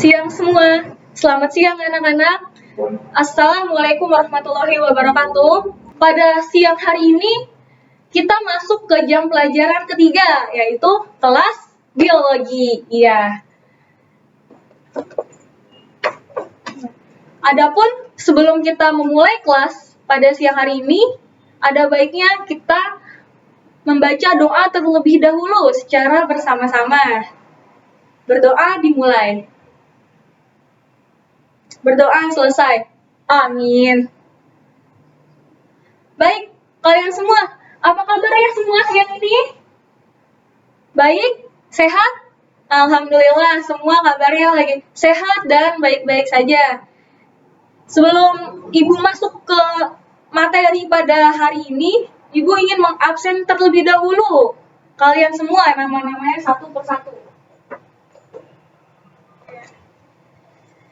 Siang semua, selamat siang anak-anak. Assalamualaikum warahmatullahi wabarakatuh. Pada siang hari ini, kita masuk ke jam pelajaran ketiga, yaitu kelas biologi. Iya. Adapun sebelum kita memulai kelas pada siang hari ini, ada baiknya kita membaca doa terlebih dahulu secara bersama-sama. Berdoa dimulai. Berdoa selesai. Amin. Baik, kalian semua, apa kabarnya semua siang ini? Baik? Sehat? Alhamdulillah, semua kabarnya lagi sehat dan baik-baik saja. Sebelum Ibu masuk ke materi pada hari ini, Ibu ingin mengabsen terlebih dahulu kalian semua nama-namanya satu persatu.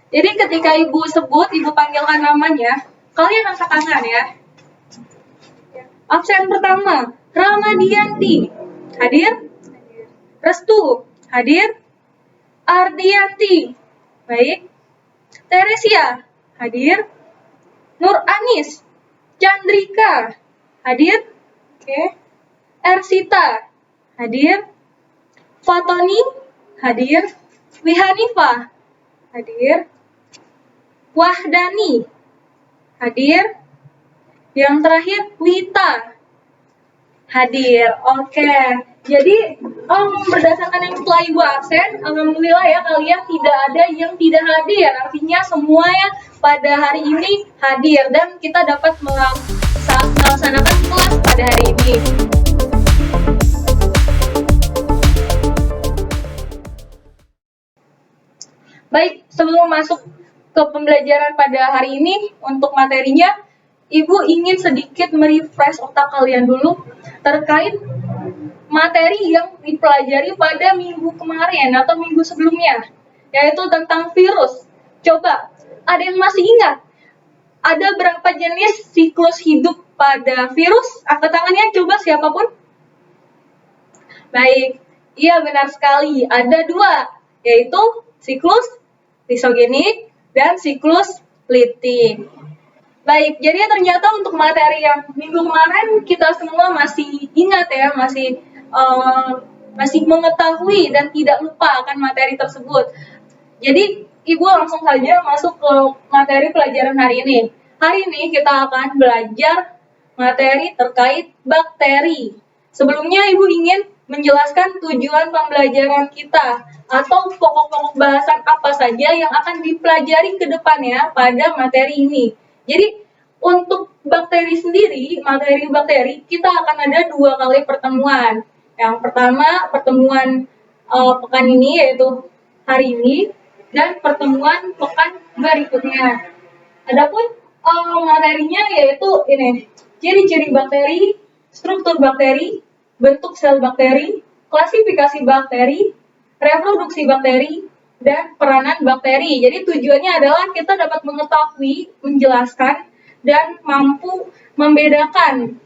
Jadi ketika Ibu sebut, Ibu panggilkan namanya, kalian angkat tangan ya. Absen pertama, Ramadianti. Hadir? Restu. Hadir? Ardianti. Baik. Teresia. Hadir? Nur Anis. Chandrika. Hadir? Oke. Ersita. Hadir? Fatoni. Hadir? Wihanifa. Hadir? Wahdani. Hadir? Yang terakhir, Wita. Hadir. Oke. Jadi, berdasarkan yang telah Ibu absen, alhamdulillah ya kalian tidak ada yang tidak hadir. Artinya semuanya pada hari ini hadir dan kita dapat melaksanakan kelas pada hari ini. Baik, sebelum masuk ke pembelajaran pada hari ini, untuk materinya, Ibu ingin sedikit merefresh otak kalian dulu terkait materi yang dipelajari pada minggu kemarin atau minggu sebelumnya, yaitu tentang virus. Coba, ada yang masih ingat? Ada berapa jenis siklus hidup pada virus? Angkat tangannya, coba siapapun. Baik, iya benar sekali. Ada dua, yaitu siklus lisogenik dan siklus litik. Baik, jadi ternyata untuk materi yang minggu kemarin kita semua masih ingat ya, masih mengetahui dan tidak lupa akan materi tersebut. Jadi Ibu langsung saja masuk ke materi pelajaran hari ini. Hari ini kita akan belajar materi terkait bakteri. Sebelumnya Ibu ingin menjelaskan tujuan pembelajaran kita atau pokok-pokok bahasan apa saja yang akan dipelajari ke depannya pada materi ini. Jadi untuk bakteri sendiri, materi bakteri, kita akan ada 2 kali pertemuan. Yang pertama pertemuan pekan ini yaitu hari ini dan pertemuan pekan berikutnya. Adapun materinya yaitu ini, ciri-ciri bakteri, struktur bakteri, bentuk sel bakteri, klasifikasi bakteri, reproduksi bakteri, dan peranan bakteri. Jadi tujuannya adalah kita dapat mengetahui, menjelaskan, dan mampu membedakan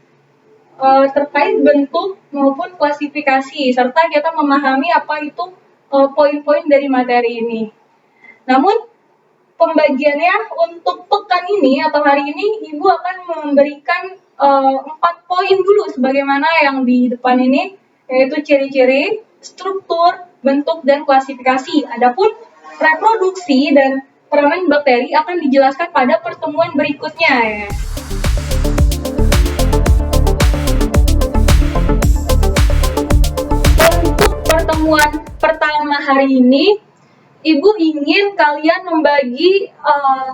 terkait bentuk maupun klasifikasi, serta kita memahami apa itu poin-poin dari materi ini. Namun, pembagiannya untuk pekan ini atau hari ini, Ibu akan memberikan 4 poin dulu sebagaimana yang di depan ini, yaitu ciri-ciri, struktur, bentuk, dan klasifikasi. Adapun reproduksi dan peranan bakteri akan dijelaskan pada pertemuan berikutnya ya. Untuk pertemuan pertama hari ini, Ibu ingin kalian membagi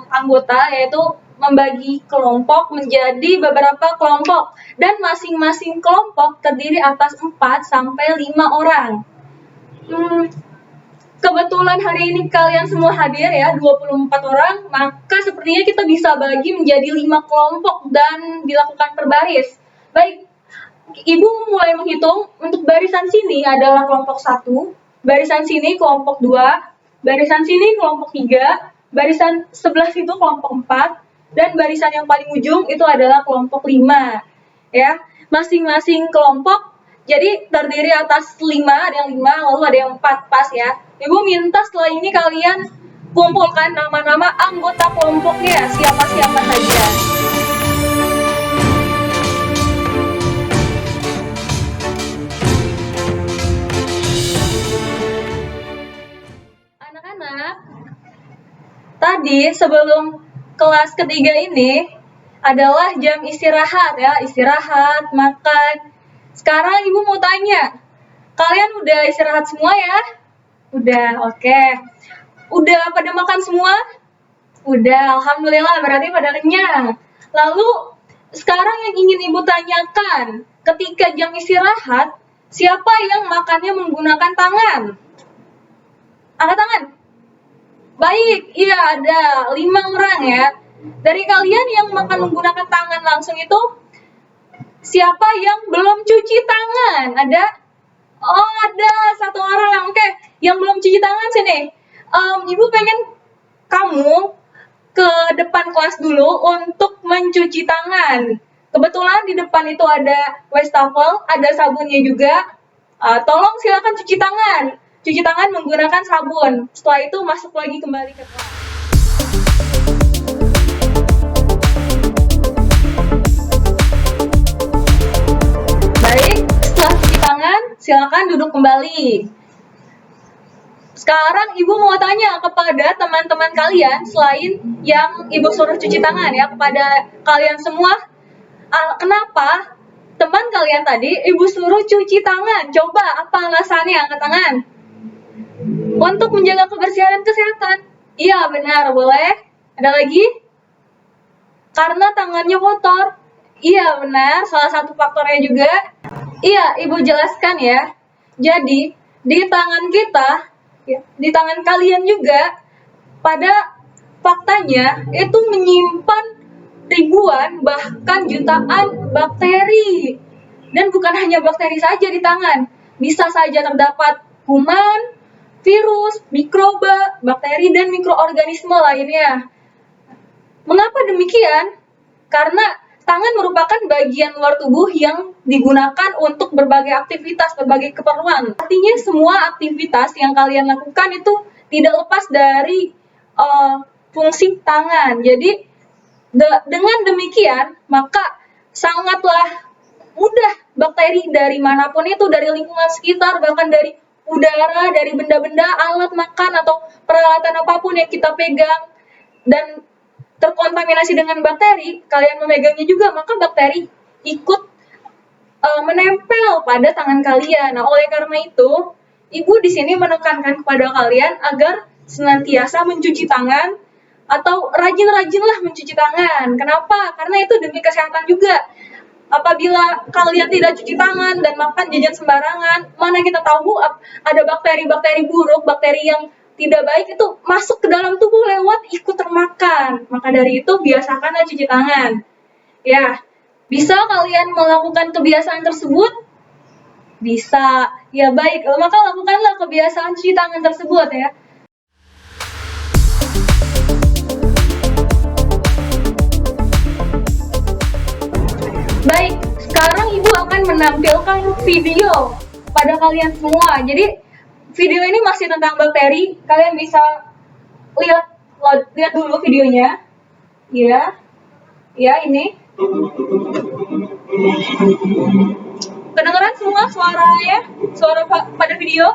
anggota, yaitu membagi kelompok menjadi beberapa kelompok, dan masing-masing kelompok terdiri atas 4 sampai 5 orang. Kebetulan hari ini kalian semua hadir ya, 24 orang, maka sepertinya kita bisa bagi menjadi 5 kelompok dan dilakukan per baris. Baik, Ibu mulai menghitung. Untuk barisan sini adalah kelompok 1, barisan sini kelompok 2, barisan sini kelompok 3, barisan sebelah situ kelompok 4, dan barisan yang paling ujung itu adalah kelompok 5. Ya, masing-masing kelompok jadi terdiri atas 5, ada yang 5, lalu ada yang 4, pas ya. Ibu minta setelah ini kalian kumpulkan nama-nama anggota kelompoknya, siapa-siapa saja. Anak-anak, tadi sebelum kelas ketiga ini adalah jam istirahat ya, istirahat, makan. Sekarang Ibu mau tanya, kalian udah istirahat semua ya? Udah, oke. Udah pada makan semua? Udah, alhamdulillah, berarti pada kenyang. Lalu, sekarang yang ingin Ibu tanyakan, ketika jam istirahat, siapa yang makannya menggunakan tangan? Angkat tangan. Baik, iya ada 5 orang ya. Dari kalian yang makan menggunakan tangan langsung itu, siapa yang belum cuci tangan? Ada? Oh, ada 1 orang. Oke, yang belum cuci tangan sini. Ibu pengen kamu ke depan kelas dulu untuk mencuci tangan. Kebetulan di depan itu ada wastafel, ada sabunnya juga. Tolong silakan cuci tangan. Cuci tangan menggunakan sabun. Setelah itu masuk lagi kembali ke kelas. Baik, setelah cuci tangan, silakan duduk kembali. Sekarang Ibu mau tanya kepada teman-teman kalian, selain yang Ibu suruh cuci tangan ya, kepada kalian semua, kenapa teman kalian tadi Ibu suruh cuci tangan? Coba, apa alasannya? Angkat tangan. Untuk menjaga kebersihan dan kesehatan. Iya, benar. Boleh? Ada lagi? Karena tangannya kotor. Iya, benar. Salah satu faktornya juga. Iya, Ibu jelaskan ya. Jadi, di tangan kita, di tangan kalian juga, pada faktanya itu menyimpan ribuan, bahkan jutaan bakteri. Dan bukan hanya bakteri saja di tangan. Bisa saja terdapat kuman, virus, mikroba, bakteri, dan mikroorganisme lainnya. Mengapa demikian? Karena tangan merupakan bagian luar tubuh yang digunakan untuk berbagai aktivitas, berbagai keperluan. Artinya semua aktivitas yang kalian lakukan itu tidak lepas dari fungsi tangan. Jadi dengan demikian, maka sangatlah mudah bakteri dari manapun itu, dari lingkungan sekitar, bahkan dari udara, dari benda-benda, alat makan, atau peralatan apapun yang kita pegang, dan terkontaminasi dengan bakteri, kalian memegangnya juga, maka bakteri ikut menempel pada tangan kalian. Nah, oleh karena itu, Ibu di sini menekankan kepada kalian agar senantiasa mencuci tangan, atau rajin-rajinlah mencuci tangan. Kenapa? Karena itu demi kesehatan juga. Apabila kalian tidak cuci tangan dan makan jajan sembarangan, mana kita tahu ada bakteri-bakteri buruk, bakteri yang tidak baik itu masuk ke dalam tubuh lewat ikut termakan. Maka dari itu biasakanlah cuci tangan. Ya, bisa kalian melakukan kebiasaan tersebut? Bisa. Ya baik, maka lakukanlah kebiasaan cuci tangan tersebut ya. Baik, sekarang Ibu akan menampilkan video pada kalian semua. Jadi video ini masih tentang bakteri. Kalian bisa lihat dulu videonya. Ya ini. Kedengeran semua suaranya? Suara pada video?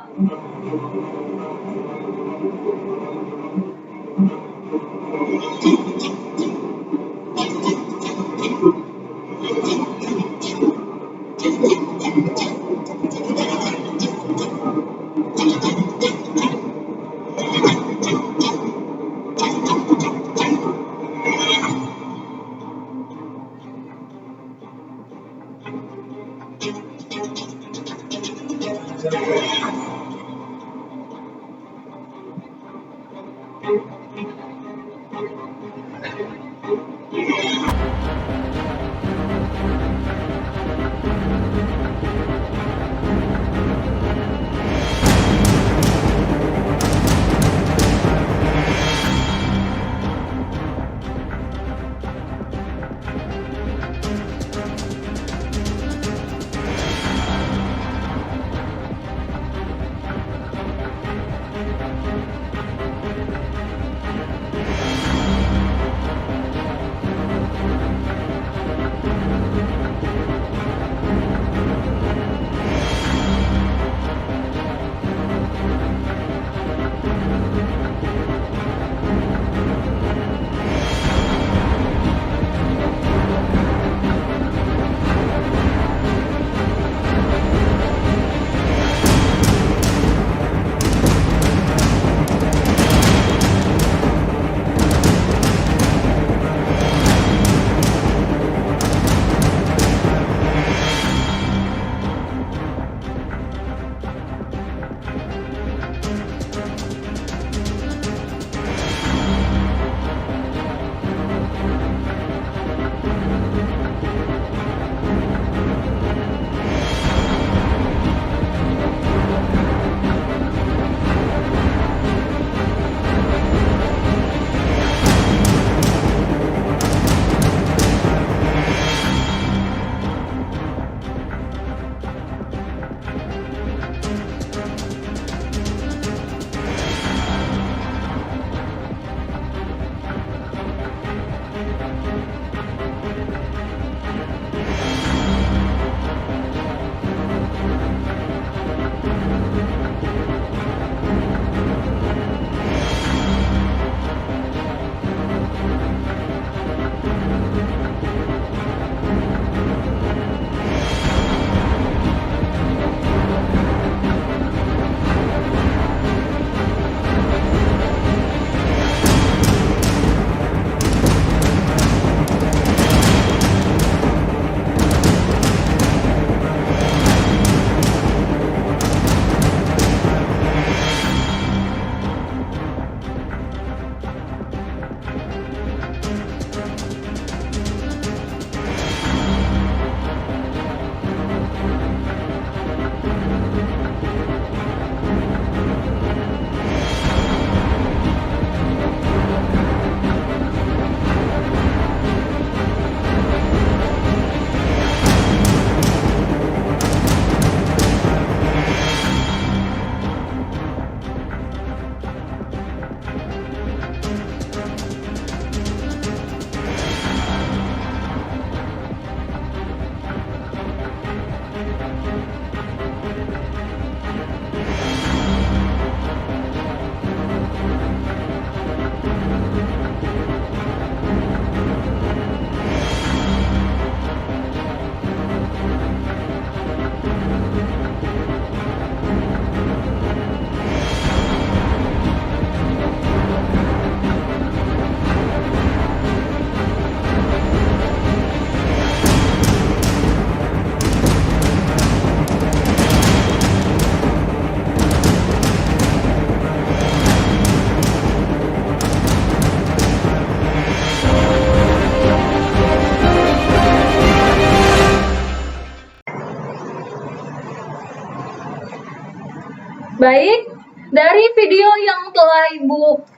Baik, dari video yang telah Ibu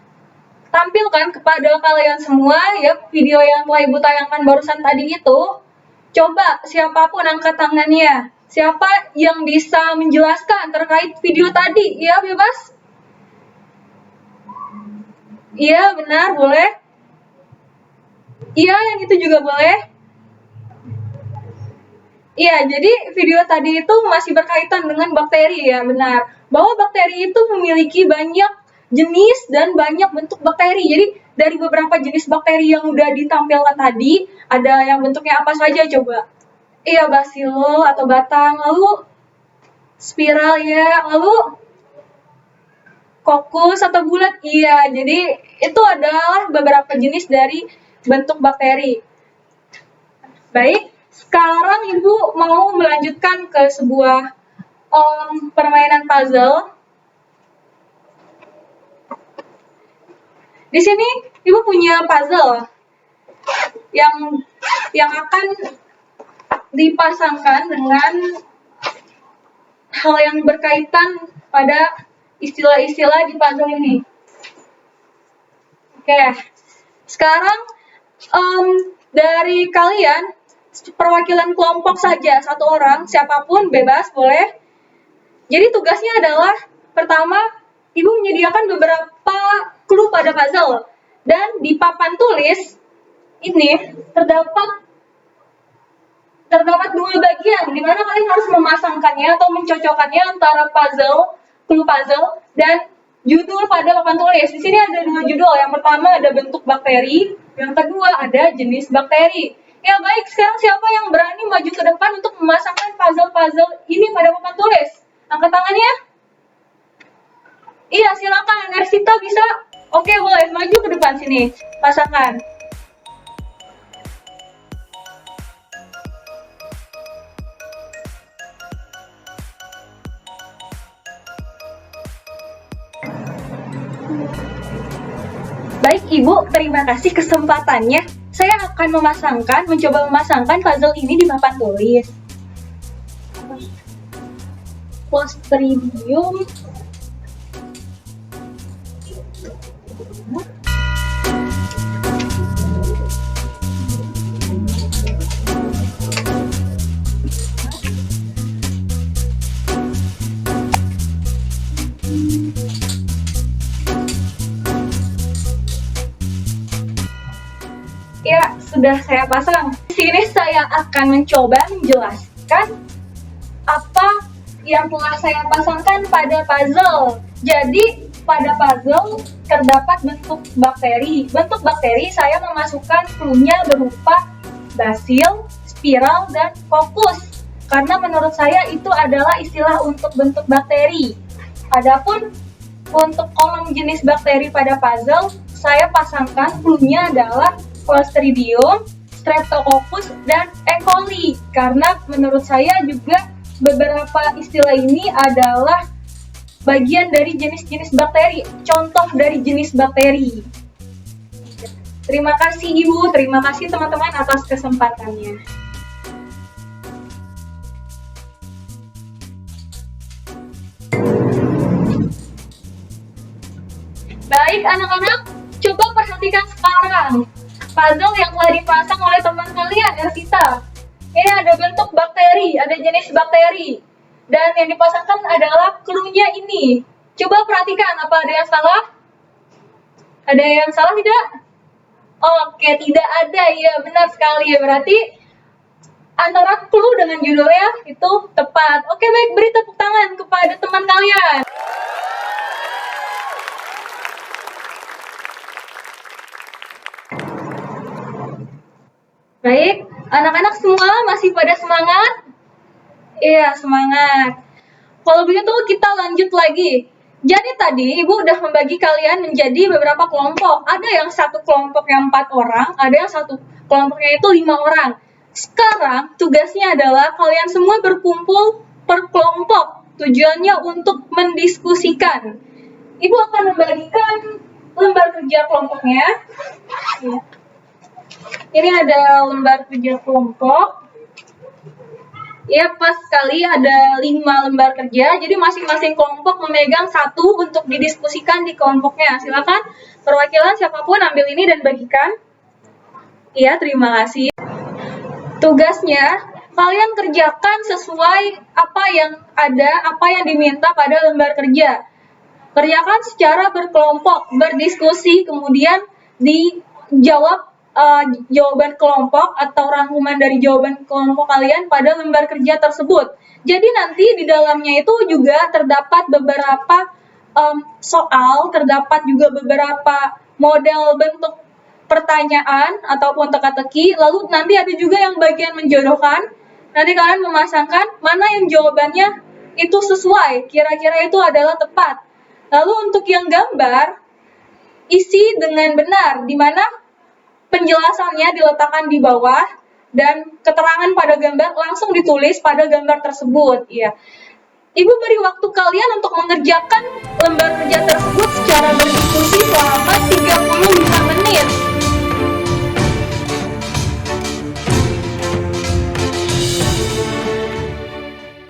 tampilkan kepada kalian semua, ya, video yang telah Ibu tayangkan barusan tadi itu, coba siapapun angkat tangannya. Siapa yang bisa menjelaskan terkait video tadi? Ya, bebas. Iya, benar, boleh. Iya, yang itu juga boleh. Iya, jadi video tadi itu masih berkaitan dengan bakteri, ya, benar. Bahwa bakteri itu memiliki banyak jenis dan banyak bentuk bakteri. Jadi dari beberapa jenis bakteri yang udah ditampilkan tadi, ada yang bentuknya apa saja coba? Iya, bacillus atau batang, lalu spiral, ya, lalu kokus atau bulat. Iya, jadi itu adalah beberapa jenis dari bentuk bakteri. Baik, sekarang Ibu mau melanjutkan ke sebuah permainan puzzle. Di sini Ibu punya puzzle yang akan dipasangkan dengan hal yang berkaitan pada istilah-istilah di puzzle ini. Oke, sekarang dari kalian perwakilan kelompok saja, satu orang, siapapun bebas, boleh. Jadi tugasnya adalah, pertama, Ibu menyediakan beberapa clue pada puzzle. Dan di papan tulis ini terdapat dua bagian, di mana kalian harus memasangkannya atau mencocokkannya antara clue puzzle, dan judul pada papan tulis. Di sini ada dua judul. Yang pertama ada bentuk bakteri, yang kedua ada jenis bakteri. Ya baik, sekarang siapa yang berani maju ke depan untuk memasangkan puzzle-puzzle ini pada papan tulis? Angkat tangannya. Iya, silakan. Ersita bisa? Oke, boleh. Maju ke depan sini. Pasangkan. Baik, Ibu, terima kasih kesempatannya. Saya akan mencoba memasangkan puzzle ini di papan tulis. Clostridium. Ya, sudah saya pasang. Di sini saya akan mencoba menjelaskan apa yang telah saya pasangkan pada puzzle. Jadi, pada puzzle terdapat bentuk bakteri. Bentuk bakteri saya memasukkan clue-nya berupa basil, spiral, dan kokus. Karena menurut saya itu adalah istilah untuk bentuk bakteri. Adapun untuk kolom jenis bakteri pada puzzle, saya pasangkan clue-nya adalah Clostridium, Streptococcus, dan E. coli. Karena menurut saya juga beberapa istilah ini adalah bagian dari jenis-jenis bakteri, contoh dari jenis bakteri. Terima kasih Ibu, terima kasih teman-teman atas kesempatannya. Baik anak-anak, coba perhatikan sekarang puzzle yang telah dipasang oleh teman kalian, Ersita. Ini ada bentuk bakteri, ada jenis bakteri. Dan yang dipasangkan adalah clue-nya ini. Coba perhatikan, apa ada yang salah? Ada yang salah tidak? Oke, tidak ada, ya benar sekali ya. Berarti antara clue dengan judulnya itu tepat. Oke, baik, beri tepuk tangan kepada teman kalian. Baik, anak-anak semua masih pada semangat? Iya, semangat. Kalau begitu kita lanjut lagi. Jadi tadi Ibu udah membagi kalian menjadi beberapa kelompok. Ada yang satu kelompoknya 4 orang, ada yang satu kelompoknya itu 5 orang. Sekarang tugasnya adalah kalian semua berkumpul per kelompok. Tujuannya untuk mendiskusikan. Ibu akan membagikan lembar kerja kelompoknya. Ini ada lembar kerja kelompok. Ya, pas sekali ada 5 lembar kerja, jadi masing-masing kelompok memegang satu untuk didiskusikan di kelompoknya. Silakan perwakilan siapapun ambil ini dan bagikan. Iya, terima kasih. Tugasnya, kalian kerjakan sesuai apa yang ada, apa yang diminta pada lembar kerja. Kerjakan secara berkelompok, berdiskusi, kemudian dijawab jawaban kelompok atau rangkuman dari jawaban kelompok kalian pada lembar kerja tersebut. Jadi nanti di dalamnya itu juga terdapat beberapa soal, terdapat juga beberapa model bentuk pertanyaan ataupun teka-teki, lalu nanti ada juga yang bagian menjodohkan. Nanti kalian memasangkan mana yang jawabannya itu sesuai, kira-kira itu adalah tepat. Lalu untuk yang gambar, isi dengan benar, di mana penjelasannya diletakkan di bawah dan keterangan pada gambar langsung ditulis pada gambar tersebut. Ya. Ibu beri waktu kalian untuk mengerjakan lembar kerja tersebut secara berdiskusi selama 35 menit.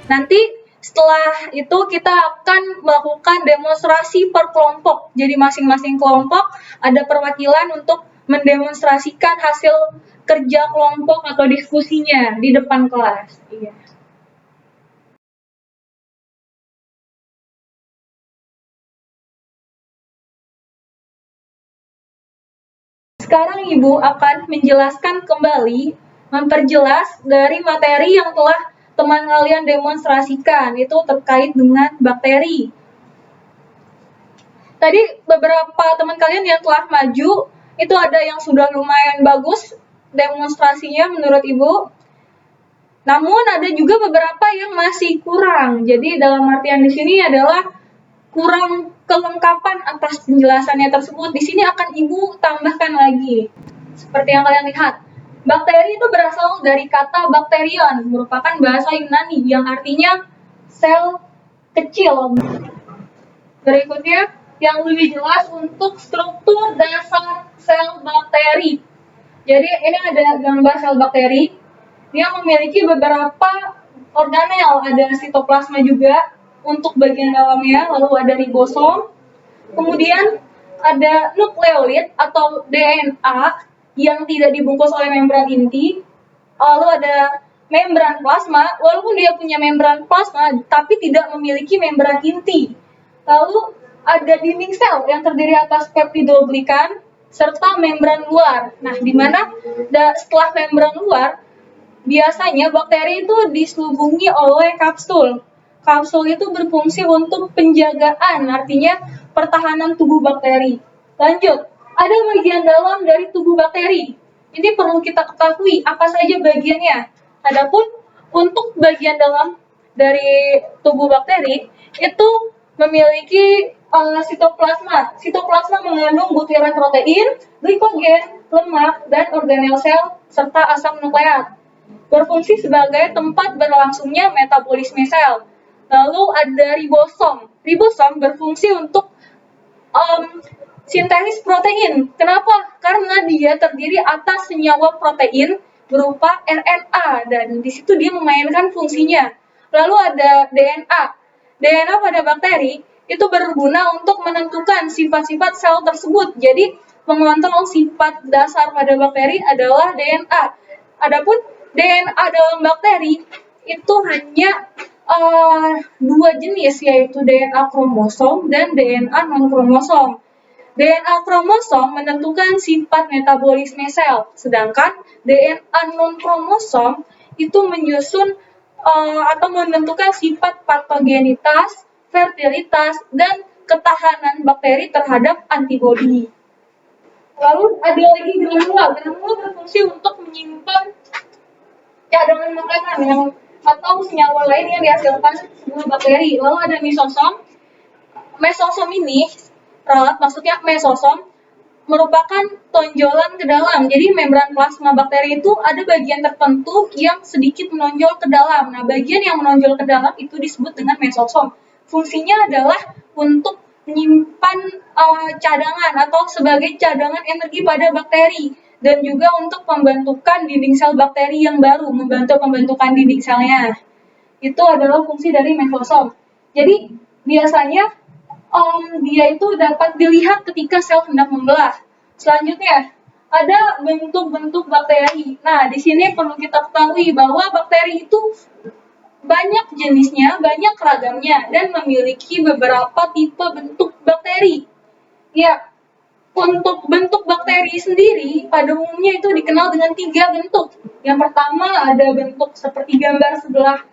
Nanti setelah itu kita akan melakukan demonstrasi per kelompok. Jadi masing-masing kelompok ada perwakilan untuk mendemonstrasikan hasil kerja kelompok atau diskusinya di depan kelas. Iya. Sekarang Ibu akan menjelaskan kembali, memperjelas dari materi yang telah teman kalian demonstrasikan, itu terkait dengan bakteri. Tadi beberapa teman kalian yang telah maju, itu ada yang sudah lumayan bagus demonstrasinya menurut Ibu. Namun ada juga beberapa yang masih kurang. Jadi dalam artian di sini adalah kurang kelengkapan atas penjelasannya tersebut. Di sini akan Ibu tambahkan lagi. Seperti yang kalian lihat. Bakteri itu berasal dari kata bakterion, merupakan bahasa Yunani yang artinya sel kecil. Berikutnya, yang lebih jelas untuk struktur dasar sel bakteri. Jadi ini ada gambar sel bakteri. Dia memiliki beberapa organel, ada sitoplasma juga untuk bagian dalamnya, lalu ada ribosom. Kemudian ada nukleolit atau DNA yang tidak dibungkus oleh membran inti. Lalu ada membran plasma, walaupun dia punya membran plasma, tapi tidak memiliki membran inti. Lalu ada dinding sel yang terdiri atas peptidoglikan serta membran luar. Nah, di mana setelah membran luar, biasanya bakteri itu diselubungi oleh kapsul. Kapsul itu berfungsi untuk penjagaan, artinya pertahanan tubuh bakteri. Lanjut, ada bagian dalam dari tubuh bakteri. Ini perlu kita ketahui apa saja bagiannya. Adapun untuk bagian dalam dari tubuh bakteri itu memiliki sitoplasma. Sitoplasma mengandung butiran protein, glikogen, lemak, dan organel sel serta asam nukleat. Berfungsi sebagai tempat berlangsungnya metabolisme sel. Lalu ada ribosom. Ribosom berfungsi untuk sintesis protein. Kenapa? Karena dia terdiri atas senyawa protein berupa RNA dan di situ dia memainkan fungsinya. Lalu ada DNA. DNA pada bakteri itu berguna untuk menentukan sifat-sifat sel tersebut. Jadi mengontrol sifat dasar pada bakteri adalah DNA. Adapun DNA dalam bakteri itu hanya dua jenis, yaitu DNA kromosom dan DNA non-kromosom. DNA kromosom menentukan sifat metabolisme sel, sedangkan DNA non-kromosom itu menyusun atau menentukan sifat patogenitas, fertilitas, dan ketahanan bakteri terhadap antibodi. Lalu ada lagi granula. Granula berfungsi untuk menyimpan cadangan makanan yang atau senyawa lain yang dihasilkan sebuah bakteri. Lalu ada mesosom. Mesosom ini, maksudnya mesosom, merupakan tonjolan ke dalam. Jadi membran plasma bakteri itu ada bagian tertentu yang sedikit menonjol ke dalam. Nah, bagian yang menonjol ke dalam itu disebut dengan mesosom. Fungsinya adalah untuk menyimpan cadangan atau sebagai cadangan energi pada bakteri dan juga untuk pembentukan dinding sel bakteri yang baru, membantu pembentukan dinding selnya. Itu adalah fungsi dari mesosom. Jadi biasanya dia itu dapat dilihat ketika sel hendak membelah. Selanjutnya, ada bentuk-bentuk bakteri. Nah, di sini perlu kita ketahui bahwa bakteri itu banyak jenisnya, banyak ragamnya, dan memiliki beberapa tipe bentuk bakteri. Ya, untuk bentuk bakteri sendiri, pada umumnya itu dikenal dengan 3 bentuk. Yang pertama ada bentuk seperti gambar sebelah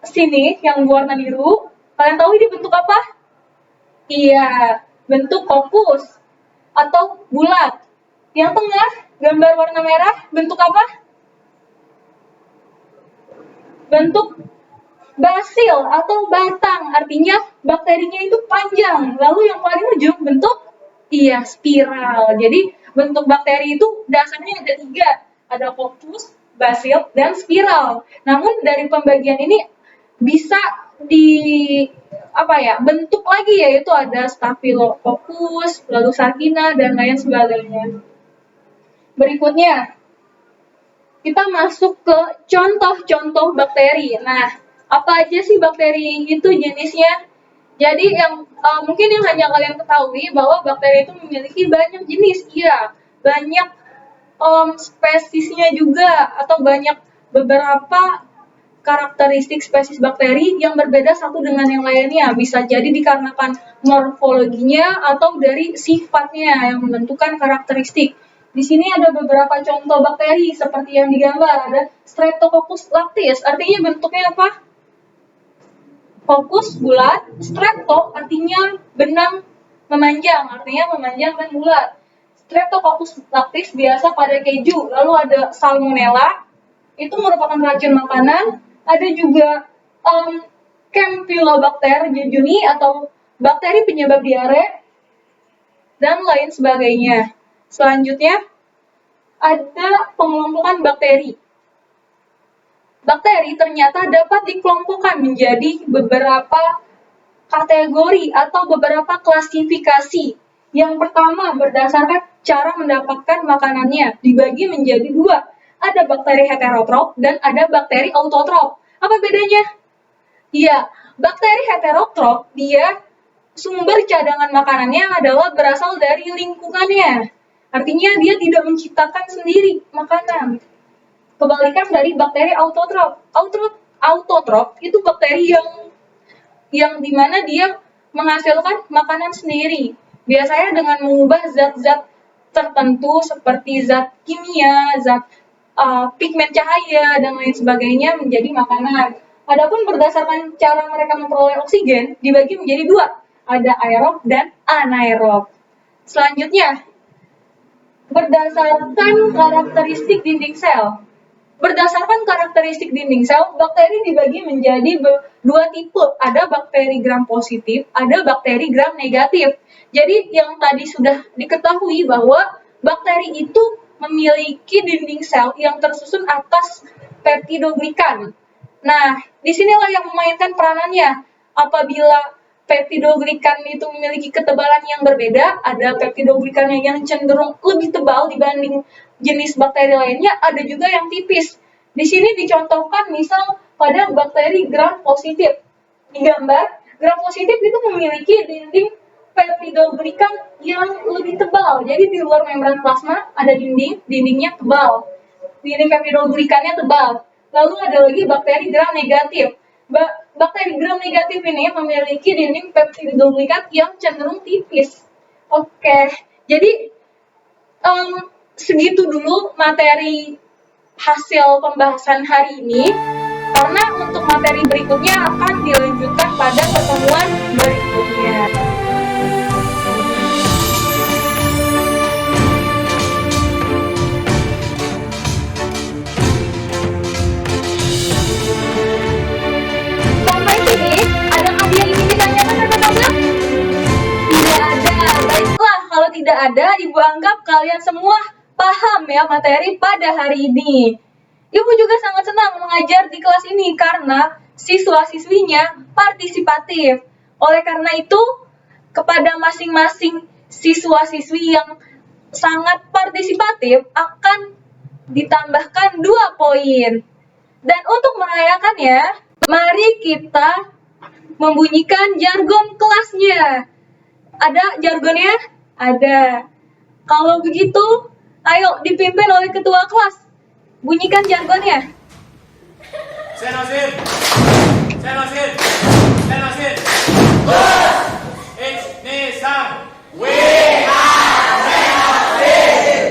sini yang berwarna biru. Kalian tahu ini bentuk apa? Iya, bentuk kokus atau bulat. Yang tengah, gambar warna merah, bentuk apa? Bentuk basil atau batang, artinya bakterinya itu panjang. Lalu yang paling ujung bentuk, iya, spiral. Jadi bentuk bakteri itu dasarnya ada 3, ada kokus, basil, dan spiral. Namun dari pembagian ini bisa bentuk lagi, yaitu ada staphylococcus, lalu sarkina, dan lain sebagainya. Berikutnya, kita masuk ke contoh-contoh bakteri. Nah, apa aja sih bakteri itu jenisnya? Jadi mungkin yang hanya kalian ketahui bahwa bakteri itu memiliki banyak jenis. Iya, banyak spesiesnya juga, atau banyak beberapa karakteristik spesies bakteri yang berbeda satu dengan yang lainnya. Bisa jadi dikarenakan morfologinya atau dari sifatnya yang menentukan karakteristik. Di sini ada beberapa contoh bakteri seperti yang digambar. Ada Streptococcus lactis, artinya bentuknya apa? Coccus bulat, strepto artinya benang memanjang, artinya memanjang dan bulat. Streptococcus lactis biasa pada keju. Lalu ada Salmonella, itu merupakan racun makanan. Ada juga Campylobacter jejuni atau bakteri penyebab diare, dan lain sebagainya. Selanjutnya, ada pengelompokan bakteri. Bakteri ternyata dapat dikelompokkan menjadi beberapa kategori atau beberapa klasifikasi. Yang pertama, berdasarkan cara mendapatkan makanannya, dibagi menjadi 2. Ada bakteri heterotrof dan ada bakteri autotrof. Apa bedanya? Iya, bakteri heterotrof, dia sumber cadangan makanannya adalah berasal dari lingkungannya. Artinya dia tidak menciptakan sendiri makanan. Kebalikan dari bakteri autotrof. Autotrof itu bakteri yang dimana dia menghasilkan makanan sendiri. Biasanya dengan mengubah zat-zat tertentu seperti zat kimia, zat pigmen cahaya, dan lain sebagainya menjadi makanan. Adapun berdasarkan cara mereka memperoleh oksigen dibagi menjadi 2. Ada aerob dan anaerob. Selanjutnya, berdasarkan karakteristik dinding sel. Berdasarkan karakteristik dinding sel, bakteri dibagi menjadi 2 tipe. Ada bakteri gram positif, ada bakteri gram negatif. Jadi yang tadi sudah diketahui bahwa bakteri itu memiliki dinding sel yang tersusun atas peptidoglikan. Nah, disinilah yang memainkan peranannya. Apabila peptidoglikan itu memiliki ketebalan yang berbeda, ada peptidoglikan yang cenderung lebih tebal dibanding jenis bakteri lainnya, ada juga yang tipis. Di sini dicontohkan misal pada bakteri gram positif. Di gambar, gram positif itu memiliki dinding peptidoglikan yang lebih tebal. Jadi di luar membran plasma ada dindingnya tebal. Dinding peptidoglikannya tebal. Lalu ada lagi bakteri gram negatif. Bakteri gram negatif ini memiliki dinding peptidoglikan yang cenderung tipis. Oke, jadi segitu dulu materi hasil pembahasan hari ini. Karena untuk materi berikutnya akan dilanjutkan pada pertemuan berikutnya. Tidak ada, Ibu anggap kalian semua paham ya materi pada hari ini. Ibu juga sangat senang mengajar di kelas ini karena siswa-siswinya partisipatif. Oleh karena itu, kepada masing-masing siswa-siswi yang sangat partisipatif akan ditambahkan 2 poin. Dan untuk merayakannya, Mari kita membunyikan jargon kelasnya. Ada jargonnya? Ada. Kalau begitu, ayo dipimpin oleh ketua kelas. Bunyikan jargonnya. Senosin. Senosin. Senosin. Nisam. We are Senosin.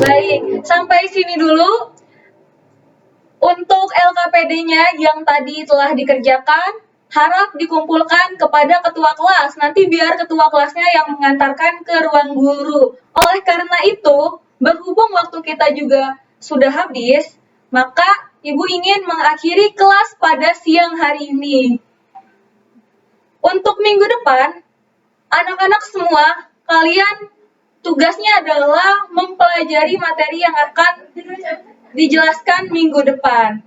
Baik, sampai sini dulu. Untuk LKPD-nya yang tadi telah dikerjakan, harap dikumpulkan kepada ketua kelas. Nanti biar ketua kelasnya yang mengantarkan ke ruang guru. Oleh karena itu, berhubung waktu kita juga sudah habis, maka Ibu ingin mengakhiri kelas pada siang hari ini. Untuk minggu depan, anak-anak semua, kalian tugasnya adalah mempelajari materi yang akan dijelaskan minggu depan.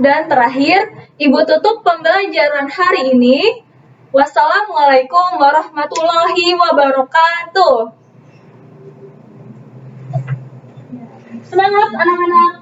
Dan terakhir, Ibu tutup pembelajaran hari ini. Wassalamualaikum warahmatullahi wabarakatuh. Semangat anak-anak.